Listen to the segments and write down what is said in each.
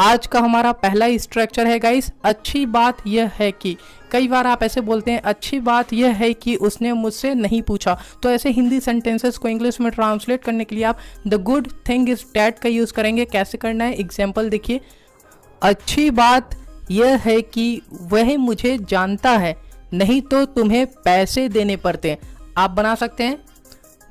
आज का हमारा पहला स्ट्रक्चर है गाइस, अच्छी बात यह है कि। कई बार आप ऐसे बोलते हैं अच्छी बात यह है कि उसने मुझसे नहीं पूछा, तो ऐसे हिंदी सेंटेंसेस को इंग्लिश में ट्रांसलेट करने के लिए आप the good thing is that का यूज़ करेंगे। कैसे करना है, एग्जाम्पल देखिए। अच्छी बात यह है कि वह मुझे जानता है, नहीं तो तुम्हें पैसे देने पड़ते। आप बना सकते हैं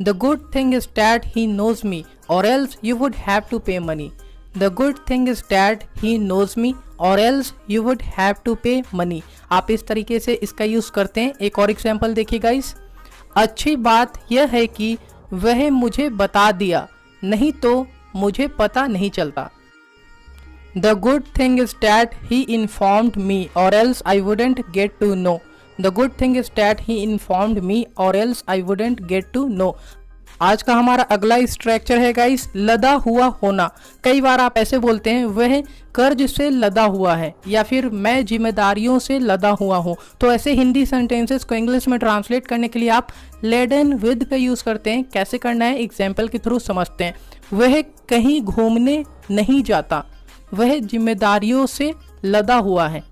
the good thing is that he knows me और else you would have to pay money. The good thing is that he knows me or else you would have to pay money। आप इस तरीके से इसका use करते हैं। एक और एग्जाम्पल देखिए गाइस, अच्छी बात यह है कि वह मुझे बता दिया, नहीं तो मुझे पता नहीं चलता। The good thing is that he informed me or else I wouldn't get to know। The good thing is that he informed me or else I wouldn't get to know। आज का हमारा अगला स्ट्रक्चर है guys, लदा हुआ होना। कई बार आप ऐसे बोलते हैं वह कर्ज से लदा हुआ है या फिर मैं जिम्मेदारियों से लदा हुआ हूँ। तो ऐसे हिंदी सेंटेंसेस को इंग्लिश में ट्रांसलेट करने के लिए आप लेडन विद का यूज़ करते हैं। कैसे करना है, एग्जाम्पल के थ्रू समझते हैं। वह कहीं घूमने नहीं जाता, वह जिम्मेदारियों से लदा हुआ है।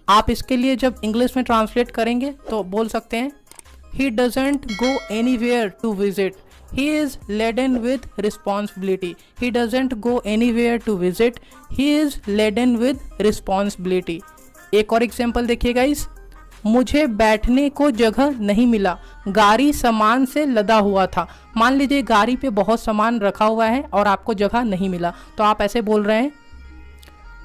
आप इसके लिए जब इंग्लिश में ट्रांसलेट करेंगे तो बोल सकते हैं He doesn't go anywhere to visit। He is laden with responsibility। He doesn't go anywhere to visit। He is laden with responsibility। एक और एग्जाम्पल देखिए गाइस, मुझे बैठने को जगह नहीं मिला, गाड़ी सामान से लदा हुआ था। मान लीजिए गाड़ी पे बहुत सामान रखा हुआ है और आपको जगह नहीं मिला, तो आप ऐसे बोल रहे हैं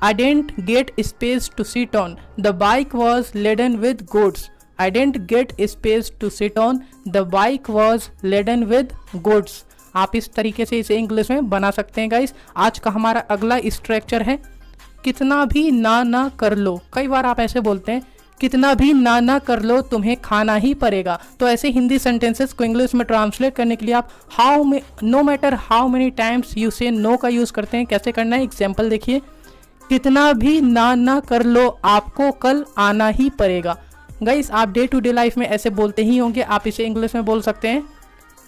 I didn't get space to sit on। The bike was laden with goods। I didn't get space to sit on। The bike was laden with goods। आप इस तरीके से इसे इंग्लिश में बना सकते हैं गाइस। आज का हमारा अगला स्ट्रक्चर है कितना भी ना कर लो। कई बार आप ऐसे बोलते हैं कितना भी ना कर लो तुम्हें खाना ही पड़ेगा। तो ऐसे हिंदी सेंटेंसेस को इंग्लिश में ट्रांसलेट करने के लिए आप no matter how many times you say no का यूज़ करते हैं। कैसे करना है, एग्जाम्पल देखिए। कितना भी ना कर लो आपको कल आना ही पड़ेगा। गाइस आप डे टू डे लाइफ में ऐसे बोलते ही होंगे, आप इसे इंग्लिश में बोल सकते हैं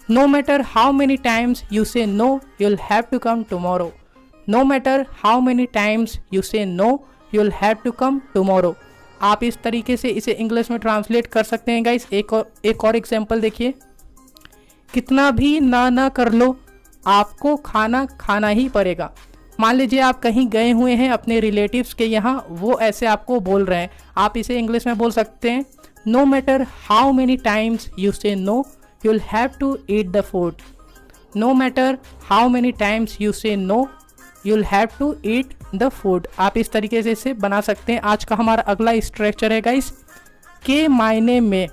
no matter how many times you say no you'll have to come tomorrow. No matter how many times you say no you'll have to come tomorrow. आप इस तरीके से इसे इंग्लिश में ट्रांसलेट कर सकते हैं गाइस। एक और एग्जाम्पल देखिए, कितना भी ना कर लो आपको खाना ही पड़ेगा। मान लीजिए आप कहीं गए हुए हैं अपने रिलेटिव्स के यहाँ, वो ऐसे आपको बोल रहे हैं, आप इसे इंग्लिश में बोल सकते हैं no matter how many times you say no you'll have to eat the food. No matter how many times you say no you'll have to eat the food. आप इस तरीके से इसे बना सकते हैं। आज का हमारा अगला स्ट्रक्चर है गाइस, के मायने में।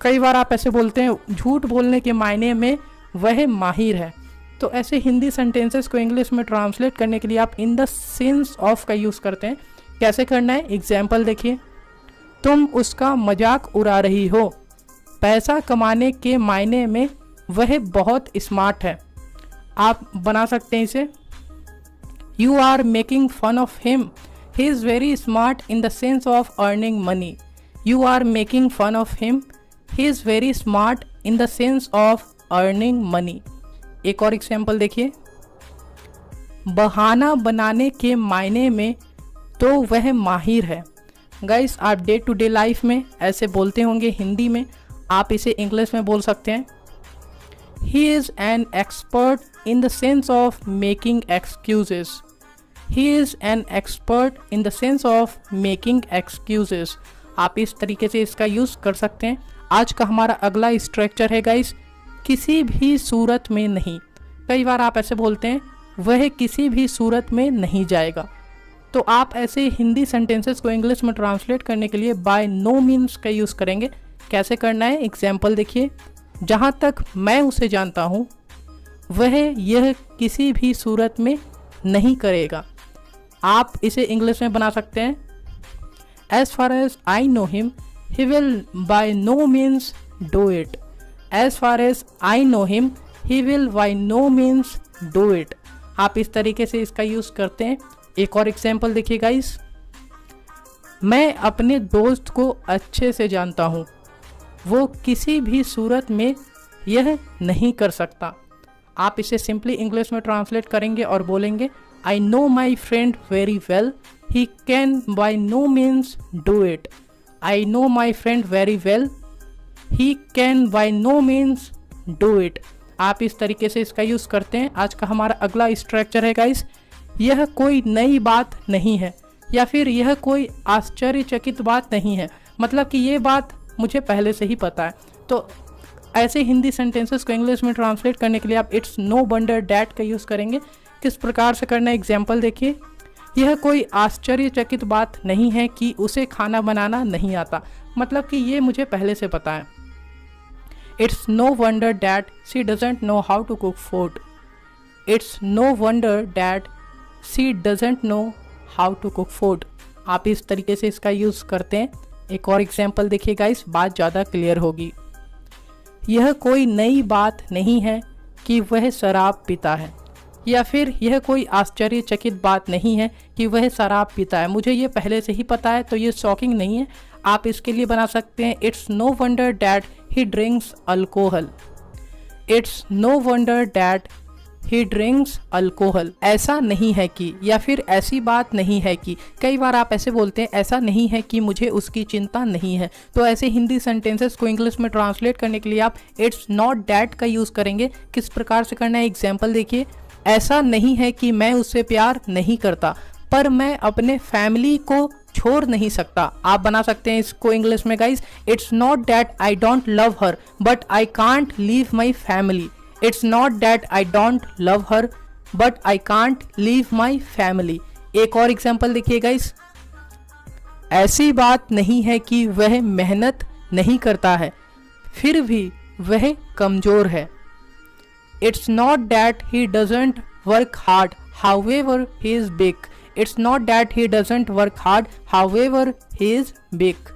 कई बार आप ऐसे बोलते हैं झूठ बोलने के मायने में वह माहिर है। तो ऐसे हिंदी सेंटेंसेस को इंग्लिश में ट्रांसलेट करने के लिए आप इन द सेंस ऑफ का यूज़ करते हैं। कैसे करना है, एग्जाम्पल देखिए। तुम उसका मजाक उड़ा रही हो, पैसा कमाने के मायने में वह बहुत स्मार्ट है। आप बना सकते हैं इसे you are making fun of him, he is very smart in the sense of earning money. You are making fun of him, he is very smart in the sense of earning money. एक और example देखिए, बहाना बनाने के मायने में तो वह माहिर है। गाइस आप डे टू डे लाइफ में ऐसे बोलते होंगे हिंदी में, आप इसे इंग्लिश में बोल सकते हैं he is an expert in the sense of making excuses. He is an expert in the sense of making excuses. आप इस तरीके से इसका यूज़ कर सकते हैं। आज का हमारा अगला स्ट्रक्चर है गाइस, किसी भी सूरत में नहीं। कई बार आप ऐसे बोलते हैं वह किसी भी सूरत में नहीं जाएगा। तो आप ऐसे हिंदी सेंटेंसेस को इंग्लिश में ट्रांसलेट करने के लिए बाय नो मीन्स का यूज़ करेंगे। कैसे करना है, एग्जाम्पल देखिए। जहाँ तक मैं उसे जानता हूँ वह यह किसी भी सूरत में नहीं करेगा। आप इसे इंग्लिश में बना सकते हैं as far as I know him he will by no means do it. As far as I know him, he will by no means do it। आप इस तरीके से इसका यूज़ करते हैं। एक और एग्जाम्पल देखिए गाइस, मैं अपने दोस्त को अच्छे से जानता हूँ, वो किसी भी सूरत में यह नहीं कर सकता। आप इसे सिंपली इंग्लिश में ट्रांसलेट करेंगे और बोलेंगे I know my friend very well. He can by no means do it. I know my friend very well. He can by no means do it. आप इस तरीके से इसका यूज़ करते हैं। आज का हमारा अगला स्ट्रक्चर है गाइस, यह कोई नई बात नहीं है या फिर यह कोई आश्चर्यचकित बात नहीं है, मतलब कि ये बात मुझे पहले से ही पता है। तो ऐसे हिंदी सेंटेंसेस को इंग्लिश में ट्रांसलेट करने के लिए आप इट्स नो वंडर डैट का यूज़ करेंगे। किस प्रकार से करना है, एग्जाम्पल देखिए। यह कोई आश्चर्यचकित बात नहीं है कि उसे खाना बनाना नहीं आता, मतलब कि ये मुझे पहले से पता है। It's no wonder that she doesn't know how to cook food. It's no wonder that she doesn't know how to cook food. आप इस तरीके से इसका यूज़ करते हैं। एक और एग्जाम्पल देखिए गाइस, बात ज़्यादा क्लियर होगी। यह कोई नई बात नहीं है कि वह शराब पीता है, या फिर यह कोई आश्चर्यचकित बात नहीं है कि वह शराब पीता है, मुझे ये पहले से ही पता है, तो ये शॉकिंग नहीं है। आप इसके लिए बना सकते हैं it's no wonder that he drinks alcohol. It's no wonder that he drinks alcohol. ऐसा नहीं है कि, या फिर ऐसी बात नहीं है कि। कई बार आप ऐसे बोलते हैं ऐसा नहीं है कि मुझे उसकी चिंता नहीं है। तो ऐसे हिंदी सेंटेंसेस को इंग्लिश में ट्रांसलेट करने के लिए आप इट्स नॉट डैट का यूज़ करेंगे। किस प्रकार से करना है, एग्जाम्पल देखिए। ऐसा नहीं है कि मैं उससे प्यार नहीं करता, पर मैं अपने फैमिली को छोड़ नहीं सकता। आप बना सकते हैं इसको इंग्लिश में guys, it's not that I don't love her but I can't leave my family. It's not that I don't love her but I can't leave my family. एक और एग्जाम्पल देखिए गाइस, ऐसी बात नहीं है कि वह मेहनत नहीं करता है, फिर भी वह कमजोर है। It's not that he doesn't work hard however he is big. It's not that he doesn't work hard however he is big.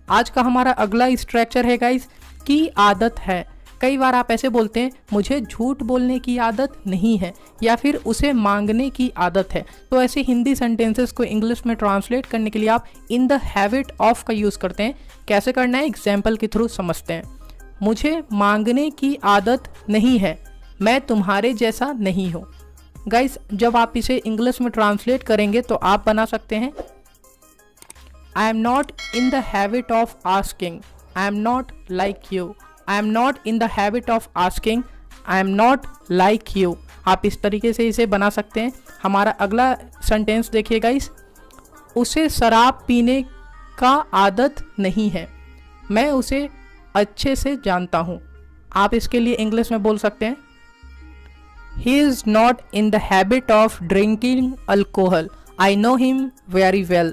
आज का हमारा अगला स्ट्रक्चर है गाइस, की आदत है। कई बार आप ऐसे बोलते हैं मुझे झूठ बोलने की आदत नहीं है, या फिर उसे मांगने की आदत है। तो ऐसे हिंदी सेंटेंसेस को इंग्लिश में ट्रांसलेट करने के लिए आप इन द हैबिट ऑफ का यूज़ करते हैं। कैसे करना है, एग्जाम्पल के थ्रू समझते हैं। मुझे मांगने की आदत नहीं है, मैं तुम्हारे जैसा नहीं हूँ। गाइस, जब आप इसे इंग्लिश में ट्रांसलेट करेंगे तो आप बना सकते हैं I am not in the habit of asking, I am not like you. I am not in the habit of asking, I am not like you. आप इस तरीके से इसे बना सकते हैं। हमारा अगला सेंटेंस देखिए गाइस, उसे शराब पीने का आदत नहीं है, मैं उसे अच्छे से जानता हूँ। आप इसके लिए इंग्लिश में बोल सकते हैं He is not in the habit of drinking alcohol. I know him very well.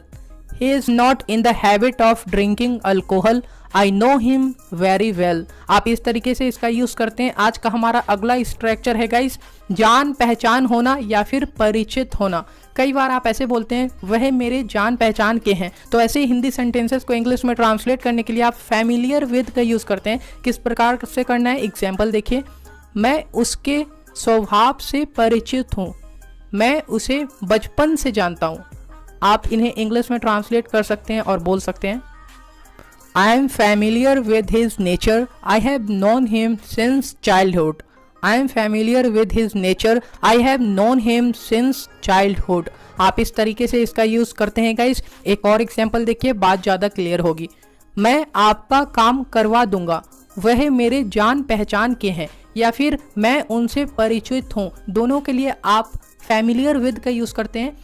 He is not in the habit of drinking alcohol. I know him very well. आप इस तरीके से इसका यूज़ करते हैं। आज का हमारा अगला स्ट्रक्चर है गाइस, जान पहचान होना या फिर परिचित होना। कई बार आप ऐसे बोलते हैं वह मेरे जान पहचान के हैं। तो ऐसे हिंदी सेंटेंसेस को इंग्लिश में ट्रांसलेट करने के लिए आप फैमिलियर विद का यूज़ करते हैं। किस प्रकार से करना है, एग्जाम्पल देखिए। मैं उसके स्वभाव से परिचित हूँ, मैं उसे बचपन से जानता हूँ। आप इन्हें इंग्लिश में ट्रांसलेट कर सकते हैं और बोल सकते हैं I am familiar with his nature, I have known him since childhood. I am familiar with his nature, I have known him since childhood. आप इस तरीके से इसका यूज़ करते हैं गाइस। एक और एग्जाम्पल देखिए, बात ज़्यादा क्लियर होगी। मैं आपका काम करवा दूंगा, वह मेरे जान पहचान के हैं, या फिर मैं उनसे परिचित हूँ। दोनों के लिए आप फैमिलियर विद का यूज़ करते हैं।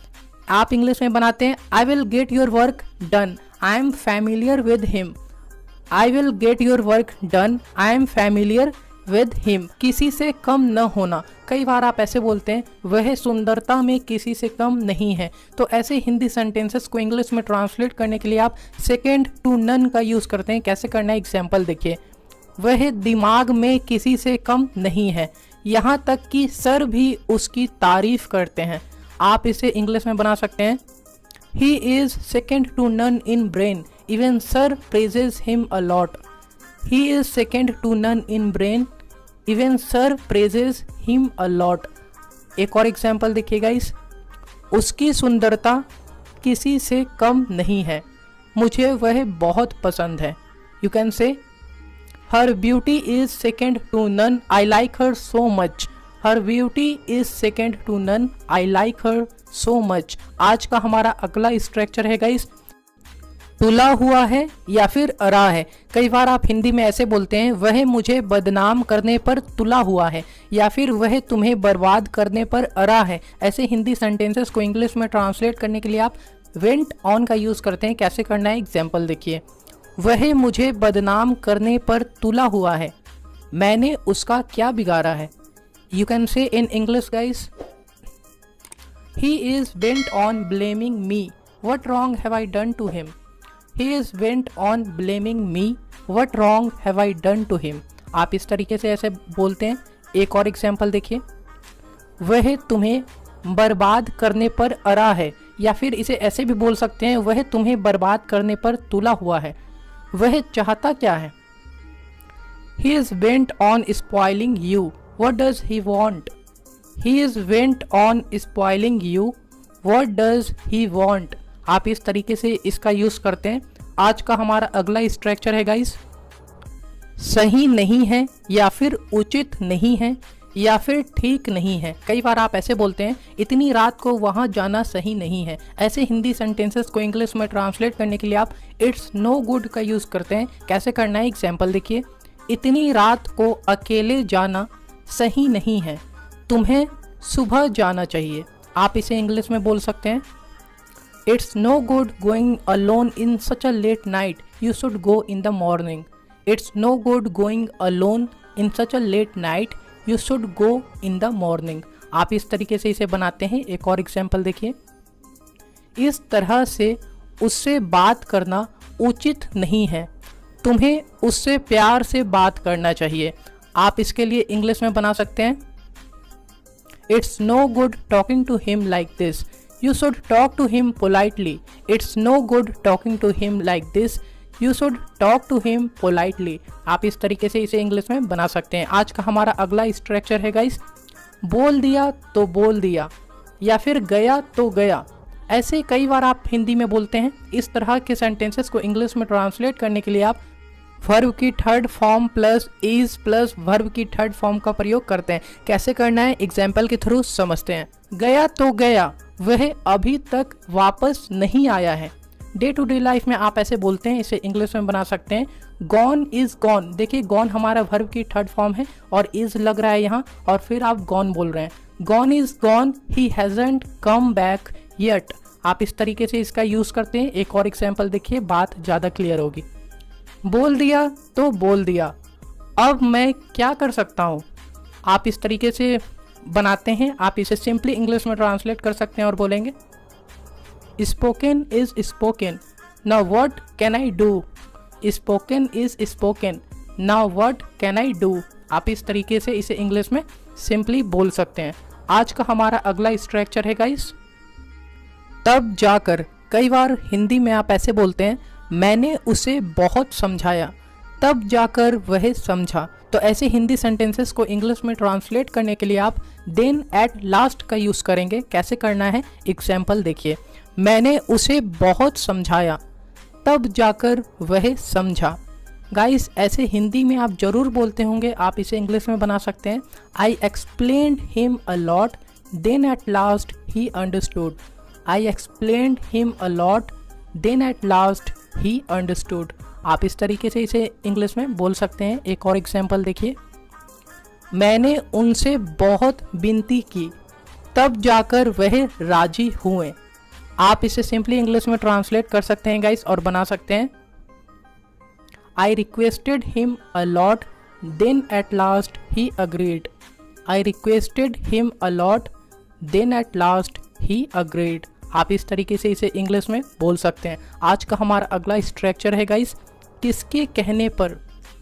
आप इंग्लिश में बनाते हैं I will get your work done, I am familiar with him. I will get your work done, I am familiar with him. किसी से कम न होना। कई बार आप ऐसे बोलते हैं वह सुंदरता में किसी से कम नहीं है। तो ऐसे हिंदी सेंटेंसेस को इंग्लिश में ट्रांसलेट करने के लिए आप सेकेंड टू नन का यूज़ करते हैं। कैसे करना है, एग्जाम्पल देखिए। वह दिमाग में किसी से कम नहीं है, यहाँ तक कि सर भी उसकी तारीफ करते हैं। आप इसे इंग्लिश में बना सकते हैं he is second to none in brain, even sir praises him a lot. He is second to none in brain, even sir praises him a lot. एक और एग्जाम्पल देखिएगा इस, उसकी सुंदरता किसी से कम नहीं है, मुझे वह बहुत पसंद है। यू कैन से Her beauty is second to none. I like her so much. Her beauty is second to none. I like her so much. आज का हमारा अगला स्ट्रक्चर है गाइस, तुला हुआ है या फिर अरा है। कई बार आप हिंदी में ऐसे बोलते हैं, वह मुझे बदनाम करने पर तुला हुआ है, या फिर वह तुम्हें बर्बाद करने पर अरा है। ऐसे हिंदी सेंटेंसेस को इंग्लिश में ट्रांसलेट करने के लिए आप वेंट ऑन का यूज़ करते हैं। कैसे करना है, एग्जाम्पल देखिए। वह मुझे बदनाम करने पर तुला हुआ है, मैंने उसका क्या बिगाड़ा है। You can say in English guys, he is bent on blaming me, what wrong have I done to him. He is bent on blaming me. What wrong have I done to him? आप इस तरीके से ऐसे बोलते हैं। एक और example देखिए, वह तुम्हें बर्बाद करने पर अरा है, या फिर इसे ऐसे भी बोल सकते हैं, वह तुम्हें बर्बाद करने पर तुला हुआ है। वह चाहता क्या है, He is bent on spoiling you. What does he want? He is bent on spoiling you. What does he want? आप इस तरीके से इसका यूज करते हैं। आज का हमारा अगला स्ट्रक्चर है गाइस, सही नहीं है या फिर उचित नहीं है या फिर ठीक नहीं है। कई बार आप ऐसे बोलते हैं, इतनी रात को वहां जाना सही नहीं है। ऐसे हिंदी सेंटेंसेस को इंग्लिश में ट्रांसलेट करने के लिए आप इट्स नो गुड का यूज करते हैं। कैसे करना है, एग्जाम्पल देखिए। इतनी रात को अकेले जाना सही नहीं है, तुम्हें सुबह जाना चाहिए। आप इसे इंग्लिश में बोल सकते हैं, It's no good going alone in such a late night. You should go in the morning. It's no good going alone in such a late night. You should go in the morning. आप इस तरीके से इसे बनाते हैं। एक और example देखिए, इस तरह से उससे बात करना उचित नहीं है, तुम्हें उससे प्यार से बात करना चाहिए। आप इसके लिए इंग्लिश में बना सकते हैं, It's no good talking to him like this. You should talk to him politely. It's no good talking to him like this. You should talk to him politely. आप इस तरीके से इसे इंग्लिश में बना सकते हैं। आज का हमारा अगला स्ट्रक्चर है गाइस, बोल दिया तो बोल दिया या फिर गया तो गया। ऐसे कई बार आप हिंदी में बोलते हैं। इस तरह के सेंटेंसेस को इंग्लिश में ट्रांसलेट करने के लिए आप वर्ब की third form plus is plus verb की थर्ड फॉर्म का प्रयोग करते हैं। कैसे करना है, एग्जाम्पल के थ्रू समझते हैं। गया तो गया, वह अभी तक वापस नहीं आया है। डे टू डे लाइफ में आप ऐसे बोलते हैं, इसे इंग्लिश में बना सकते हैं, गॉन इज गॉन। देखिए, गॉन हमारा वर्ब की थर्ड फॉर्म है और इज लग रहा है यहाँ, और फिर आप गॉन बोल रहे हैं। Gone is gone, he hasn't come back yet. आप इस तरीके से इसका यूज करते हैं। एक और एग्जाम्पल देखिए, बात ज़्यादा क्लियर होगी। बोल दिया तो बोल दिया, अब मैं क्या कर सकता हूँ। आप इस तरीके से बनाते हैं। आप इसे सिंपली इंग्लिश में ट्रांसलेट कर सकते हैं और बोलेंगे, spoken is spoken, now what can I do. Spoken is spoken, now what can I do. आप इस तरीके से इसे इंग्लिश में सिंपली बोल सकते हैं। आज का हमारा अगला स्ट्रक्चर है गाइस, तब जाकर। कई बार हिंदी में आप ऐसे बोलते हैं, मैंने उसे बहुत समझाया, तब जाकर वह समझा। तो ऐसे हिंदी सेंटेंसेस को इंग्लिश में ट्रांसलेट करने के लिए आप देन एट लास्ट का यूज़ करेंगे। कैसे करना है, एग्जाम्पल देखिए। मैंने उसे बहुत समझाया, तब जाकर वह समझा। गाइस, ऐसे हिंदी में आप जरूर बोलते होंगे। आप इसे इंग्लिश में बना सकते हैं, I explained him a lot, then at last he understood. I explained him a lot, then at last he understood. आप इस तरीके से इसे इंग्लिश में बोल सकते हैं। एक और एग्जाम्पल देखिए, मैंने उनसे बहुत विनती की, तब जाकर वह राजी हुए। आप इसे सिंपली इंग्लिश में ट्रांसलेट कर सकते हैं गाइस और बना सकते हैं, I requested him a lot, then at last he agreed. I requested him a lot, then at last he agreed. आप इस तरीके से इसे इंग्लिश में बोल सकते हैं। आज का हमारा अगला स्ट्रक्चर है गाइस, किसके कहने पर।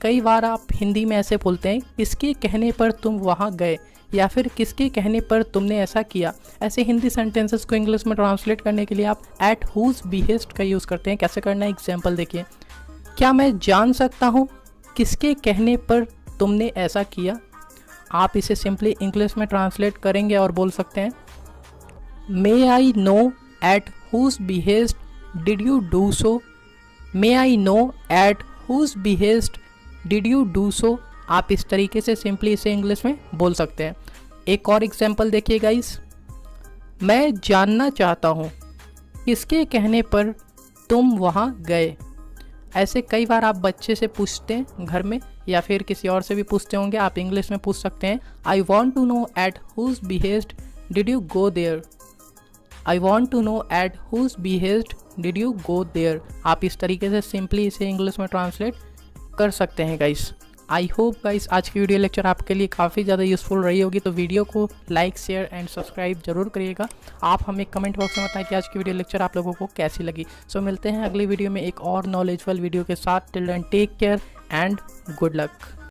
कई बार आप हिंदी में ऐसे बोलते हैं, किसके कहने पर तुम वहाँ गए, या फिर किसके कहने पर तुमने ऐसा किया। ऐसे हिंदी सेंटेंसेस को इंग्लिश में ट्रांसलेट करने के लिए आप एट हुज बिहेस्ट का यूज़ करते हैं। कैसे करना है, एग्जाम्पल देखिए। क्या मैं जान सकता हूँ किसके कहने पर तुमने ऐसा किया। आप इसे सिंपली इंग्लिश में ट्रांसलेट करेंगे और बोल सकते हैं, may I know at whose behest did you do so. May I know at whose behest did you do so. आप इस तरीके से सिंपली इसे इंग्लिश में बोल सकते हैं। एक और एग्जाम्पल देखिए गाइस, मैं जानना चाहता हूँ किसके कहने पर तुम वहाँ गए। ऐसे कई बार आप बच्चे से पूछते हैं घर में, या फिर किसी और से भी पूछते होंगे, आप इंग्लिश में पूछ सकते हैं I want to know at whose behest did you go there. I want to know at whose behest did you go there. आप इस तरीके से सिंपली इसे इंग्लिश में ट्रांसलेट कर सकते हैं गाइस। आई होप गाइस आज की वीडियो लेक्चर आपके लिए काफ़ी ज़्यादा यूज़फुल रही होगी, तो वीडियो को लाइक शेयर एंड सब्सक्राइब जरूर करिएगा। आप हमें कमेंट बॉक्स में बताएं कि आज की वीडियो लेक्चर आप लोगों को कैसी लगी। सो मिलते हैं अगली वीडियो में एक और नॉलेजफुल वीडियो के साथ। Till then take care and good luck.